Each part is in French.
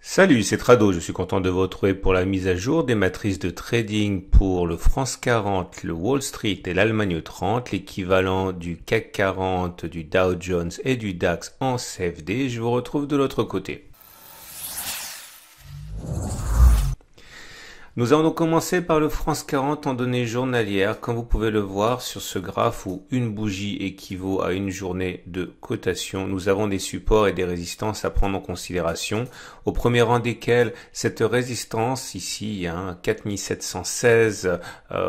Salut, c'est Trado, je suis content de vous retrouver pour la mise à jour des matrices de trading pour le France 40, le Wall Street et l'Allemagne 30, l'équivalent du CAC 40, du Dow Jones et du DAX en CFD. Je vous retrouve de l'autre côté. Nous allons donc commencer par le France 40 en données journalières, comme vous pouvez le voir sur ce graphe où une bougie équivaut à une journée de cotation. Nous avons des supports et des résistances à prendre en considération, au premier rang desquels cette résistance ici, 4716,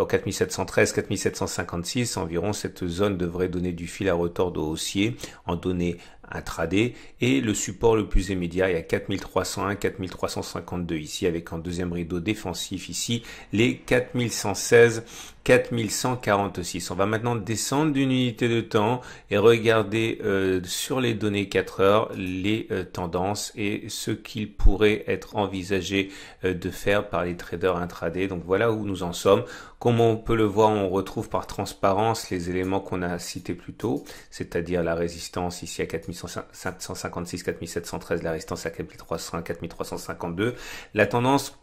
4713, 4756 environ. Cette zone devrait donner du fil à retordre haussier en données intraday, et le support le plus immédiat est à 4301, 4352 ici, avec en deuxième rideau défensif ici les 4116, 4146. On va maintenant descendre d'une unité de temps et regarder sur les données 4 heures les tendances et ce qu'il pourrait être envisagé de faire par les traders intraday. Donc voilà où nous en sommes. Comme on peut le voir, on retrouve par transparence les éléments qu'on a cités plus tôt, c'est-à-dire la résistance ici à 4756, 4713, la résistance à 4301, 4352. La tendance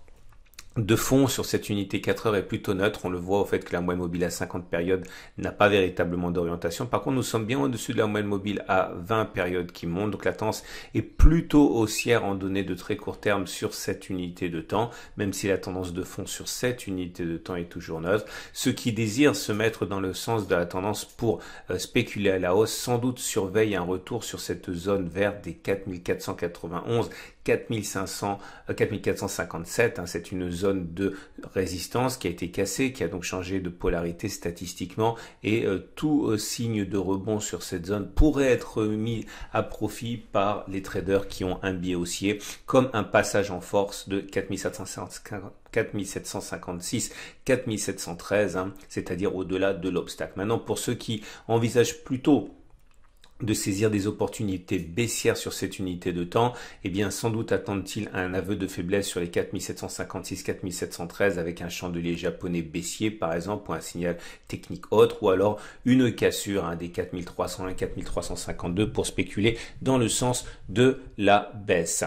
de fond sur cette unité 4 heures est plutôt neutre. On le voit au fait que la moyenne mobile à 50 périodes n'a pas véritablement d'orientation. Par contre, nous sommes bien au-dessus de la moyenne mobile à 20 périodes qui monte. Donc la tendance est plutôt haussière en données de très court terme sur cette unité de temps, même si la tendance de fond sur cette unité de temps est toujours neutre. Ceux qui désirent se mettre dans le sens de la tendance pour spéculer à la hausse, sans doute surveillent un retour sur cette zone verte des 4491, 4500, 4457, c'est une zone de résistance qui a été cassée, qui a donc changé de polarité statistiquement, et tout signe de rebond sur cette zone pourrait être mis à profit par les traders qui ont un biais haussier, comme un passage en force de 4756, 4713, c'est-à-dire au-delà de l'obstacle. Maintenant, pour ceux qui envisagent plutôt de saisir des opportunités baissières sur cette unité de temps, eh bien sans doute attendent-ils un aveu de faiblesse sur les 4756, 4713 avec un chandelier japonais baissier par exemple, ou un signal technique autre, ou alors une cassure des 4301, 4352 pour spéculer dans le sens de la baisse.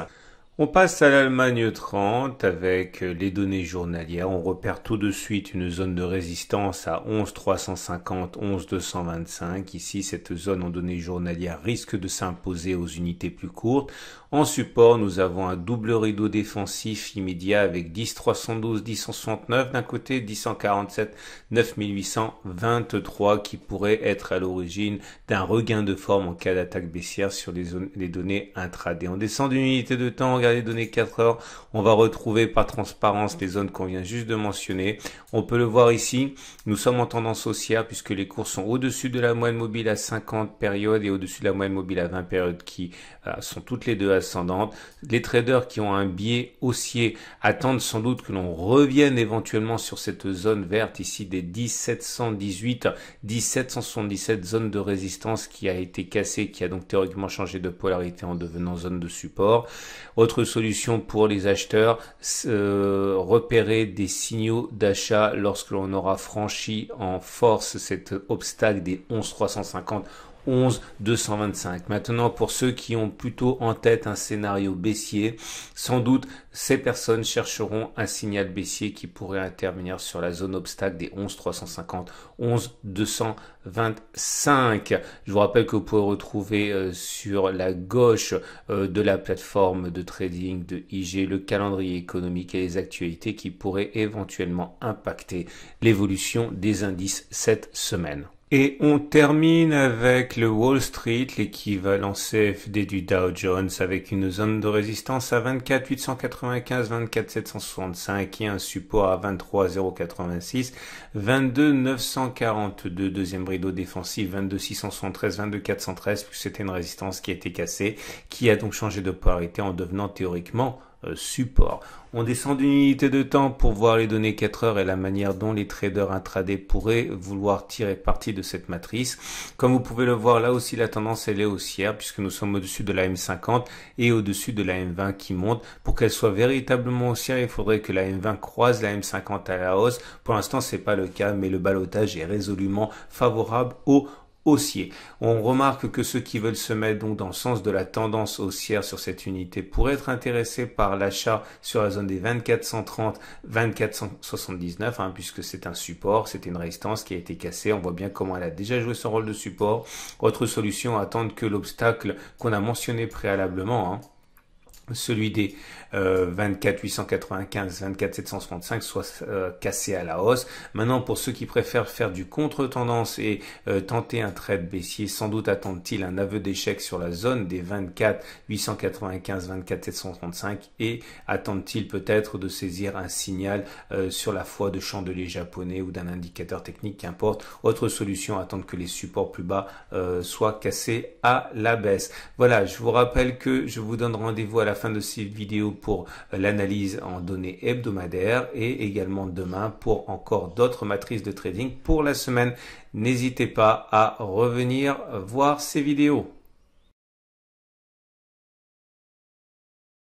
On passe à l'Allemagne 30 avec les données journalières. On repère tout de suite une zone de résistance à 11 350, 11 225. Ici, cette zone en données journalières risque de s'imposer aux unités plus courtes. En support, nous avons un double rideau défensif immédiat avec 10 312, 10 169 d'un côté, 10 147, 9823 qui pourrait être à l'origine d'un regain de forme en cas d'attaque baissière sur les données intraday. On descend d'une unité de temps, regardez les données 4 heures, on va retrouver par transparence les zones qu'on vient juste de mentionner. On peut le voir ici, nous sommes en tendance haussière puisque les cours sont au-dessus de la moyenne mobile à 50 périodes et au-dessus de la moyenne mobile à 20 périodes qui sont toutes les deux ascendantes. Les traders qui ont un biais haussier attendent sans doute que l'on revienne éventuellement sur cette zone verte ici des 1718, 1777 zone de résistance qui a été cassée, qui a donc théoriquement changé de polarité en devenant zone de support. Autre solution pour les acheteurs, repérer des signaux d'achat lorsque l'on aura franchi en force cet obstacle des 11 350, 11 225. Maintenant, pour ceux qui ont plutôt en tête un scénario baissier, sans doute ces personnes chercheront un signal baissier qui pourrait intervenir sur la zone obstacle des 11 350, 11 225. Je vous rappelle que vous pouvez retrouver sur la gauche de la plateforme de trading de IG le calendrier économique et les actualités qui pourraient éventuellement impacter l'évolution des indices cette semaine. Et on termine avec le Wall Street, l'équivalent CFD du Dow Jones, avec une zone de résistance à 24 895, 24 765 et un support à 23 086, 22 942, deuxième rideau défensif, 22 673, 22 413, puis c'était une résistance qui a été cassée, qui a donc changé de polarité en devenant théoriquement support. On descend d'une unité de temps pour voir les données 4 heures et la manière dont les traders intraday pourraient vouloir tirer parti de cette matrice. Comme vous pouvez le voir, là aussi la tendance elle est haussière puisque nous sommes au-dessus de la M50 et au-dessus de la M20 qui monte. Pour qu'elle soit véritablement haussière, il faudrait que la M20 croise la M50 à la hausse. Pour l'instant, c'est pas le cas, mais le ballottage est résolument favorable au haussier. On remarque que ceux qui veulent se mettre donc dans le sens de la tendance haussière sur cette unité pourraient être intéressés par l'achat sur la zone des 2430, 2479, puisque c'est un support, c'était une résistance qui a été cassée. On voit bien comment elle a déjà joué son rôle de support. Autre solution, attendre que l'obstacle qu'on a mentionné préalablement, celui des 24 895, 24 735 soit cassé à la hausse. Maintenant, pour ceux qui préfèrent faire du contre-tendance et tenter un trade baissier, sans doute attendent-ils un aveu d'échec sur la zone des 24 895, 24 735 et attendent-ils peut-être de saisir un signal sur la foi de chandelier japonais ou d'un indicateur technique, qu'importe. Autre solution, attendre que les supports plus bas soient cassés à la baisse. Voilà, je vous rappelle que je vous donne rendez-vous à la fin de cette vidéo pour l'analyse en données hebdomadaires et également demain pour encore d'autres matrices de trading pour la semaine. N'hésitez pas à revenir voir ces vidéos.